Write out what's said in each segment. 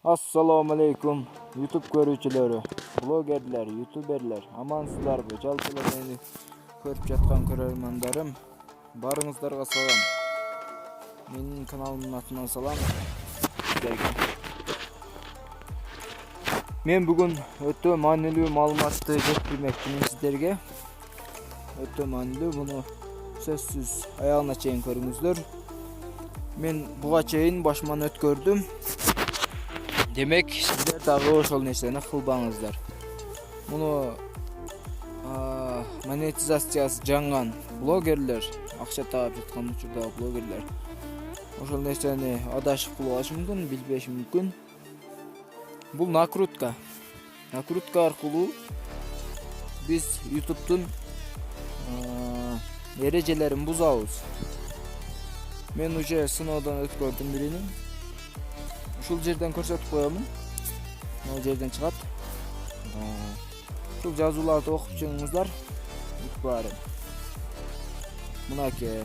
Assalamu alaikum YouTube görүүчүлөрү, блогерлер, ютуберлер, амансыздарбы? Жалпы мени көрүп жаткан көрөрмандарым, барыңыздарга салам. Менин каналымдын атынан салам сиздерге. Мен бүгүн өтө маанилүү маалыматты жеткирмекчимин сиздерге. Өтө маанилүү, муну сөзсүз аягына чейин көрүңүздөр. Мен буга чейин башыман өткөрдүм. Демек, сиздер дагы ошол нерсени кылбаңыздар. Муну монетизациясы жанган блогерлер, акча таап жаткан учурдагы блогерлер ошол нерсени адашып кылып алышы мүмкүн, билбеши мүмкүн. Бул накрутка. Накрутка аркылуу биз YouTube'тун эрежелерин бузабыз. Мен уже сыноодон өткөрдүм бирини. Ушул жерден көрсөтүп коёмун. Могу жерден чыгат. Ушул жазууларды окуп чыгыңыздар. Баары. Мынаке.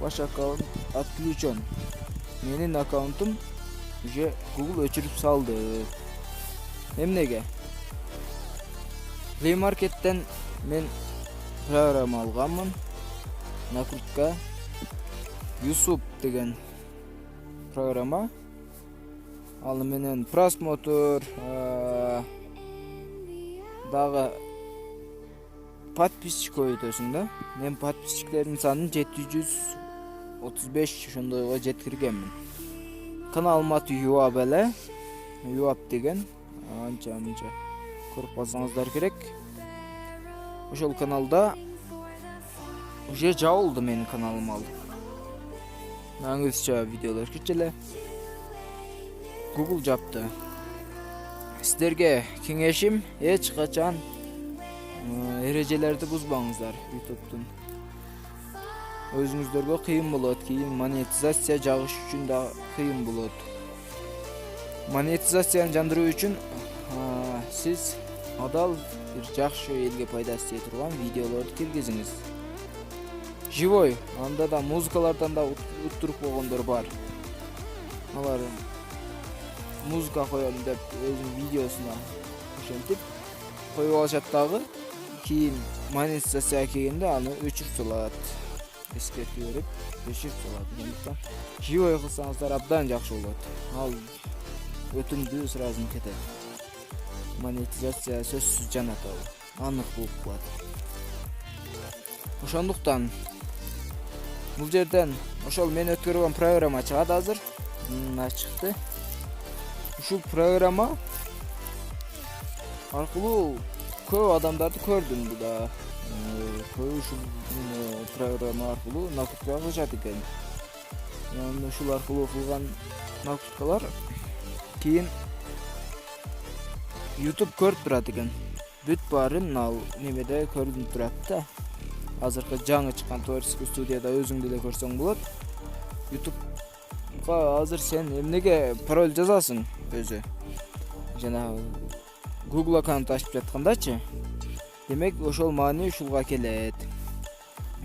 Ваш аккаунт отключен. Менин аккаунтум уже Google өчүрүп салды. Эмнеге? Play Market'ten мен программа алганмын. Накрутка YouTube деген программа. Ал менен просмотр, дагы подписчик өтөсүң да. Мен подписчиктердин санын 735 ошондойго жеткиргенмин. Каналым аты Юап эле. Юап деген анча көрүп калсаңыздар керек. Ошол каналда уже жабылды менин каналым ал. Наңызча видеолор кирчү эле. Google жапты. Сиздерге кеңешим эч качан эрежелерди бузбаңыздар YouTube'тун. Өзүңүздөргө кыйын болот, кийин монетизация жагыш үчүн да кыйын болот. Монетизацияны жандыруу үчүн сиз адал бир жакшы элге пайдасы тие турган видеолорду киргизиңиз. Живой, анда да музыкалардан да уттуруп койгондор бар. Алар музыка коем деп өзүнүн видеосуна ошентип коюп алышат дагы. Кийин монетизация келгенде аны өчүрүп салат. Эскертүү берип, өчүрүп салат. Ошондуктан живой кылсаңыздар абдан жакшы болот. Ал өтүмдүү сразу кетет. Монетизация сөзсүз жанат ал. Анык болуп калат. Ошондуктан бул жерден ошол мен өткөргөн программа чыгат азыр. Мына чыкты. Ушул программа аркылуу көп адамдарды көрдүм буда. Көп ушул программа аркылуу накрутка кылышат экен. Ушул аркылуу кылган накруткалар кийин YouTube көрүп турат экен. Бүт баарын ал немеде көрүнүп турат да. Азыркы жаңы чыккан творческий студияда өзүң деле көрсөң болот. YouTube'га азыр сен эмнеге пароль жазасың өзү? Жана Google аккаунт ачып жаткандачы. Демек, ошол маани ушулга келет.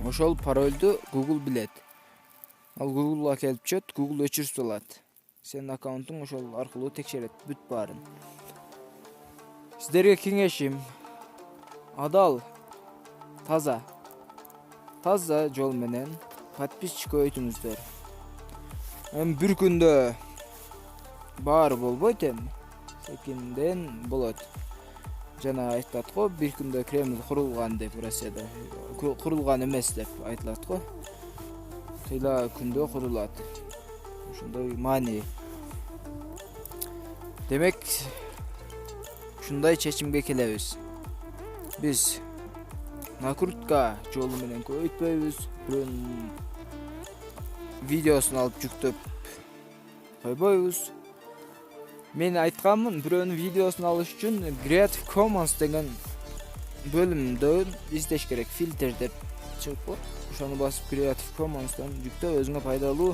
Ошол парольду Google билет. Ал Google'га келип чөт, Google өчүрүп салат. Сенин аккаунтуң ошол аркылуу текшерет бүт баарын. Сиздерге кеңешим адал, таза жол менен подписчик өйтүңүздөр. Бир күндө баары болбойт эми. Секинден болот. Жана айтат го, бир күндө Кремль курулган деп Россияда. Курулган эмес деп айтылат го. Кыйла күндө курулат. Ошондой маани. Демек, ушундай чечимге келебиз. Биз накрутка жолу менен көбөйтпөйбүз. Бирөөнүн видеосун алып жүктөп койбойбуз. Мен айтканмын, бирөөнүн видеосун алыш үчүн Creative Commons деген бөлүмдөн издеш керек, фильтр деп чыгып калат. Ошону басып Creative Commons'тан жүктөп өзүңө пайдалуу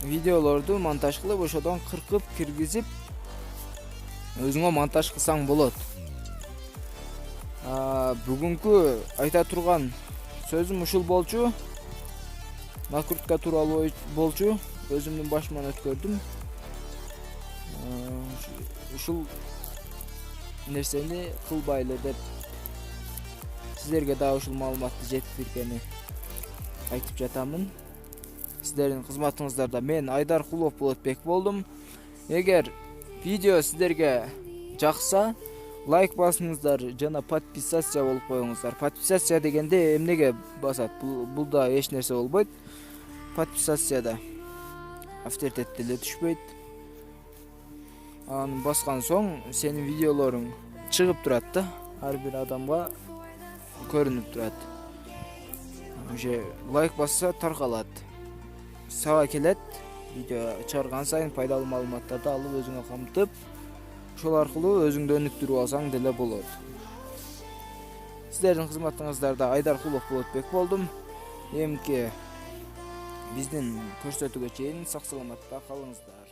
видеолорду монтаж кылып, ошодон кыркып киргизип өзүңө монтаж кылсаң болот. Бүгүнкү айта турган сөзүм ушул болчу. Накрутка тууралуу болчу. Өзүмдүн башыман өткөрдүм. ушул нерсени кылбайлы деп сиздерге дагы ушул маалыматты жеткиргени айтып жатамын. Сиздердин кызматыңыздарда мен Айдар Кулов Болотбек болдум. Эгер видео сиздерге жакса, лайк басыңыздар жана подписация болуп коюңуздар. Подписация дегенде эмнеге басат? Бул да эч нерсе болбойт. Подписацияда авторитет деле түшпөйт. Аны баскан соң сенин видеолоруң чыгып турат да, ар бир адамга көрүнүп турат. Уже лайк басса таркалат. Сага келет. Видео чыгарган сайын пайдалуу маалыматтарды алып өзүңө камтып, ошол аркылуу өзүңдү өнүктүрүп алсаң деле болот. Сиздердин кызматыңыздарда Айдар Кулов Болотбек болдум. Эмки биздин көрсөтүүгө чейин сак саламатта калыңыздар.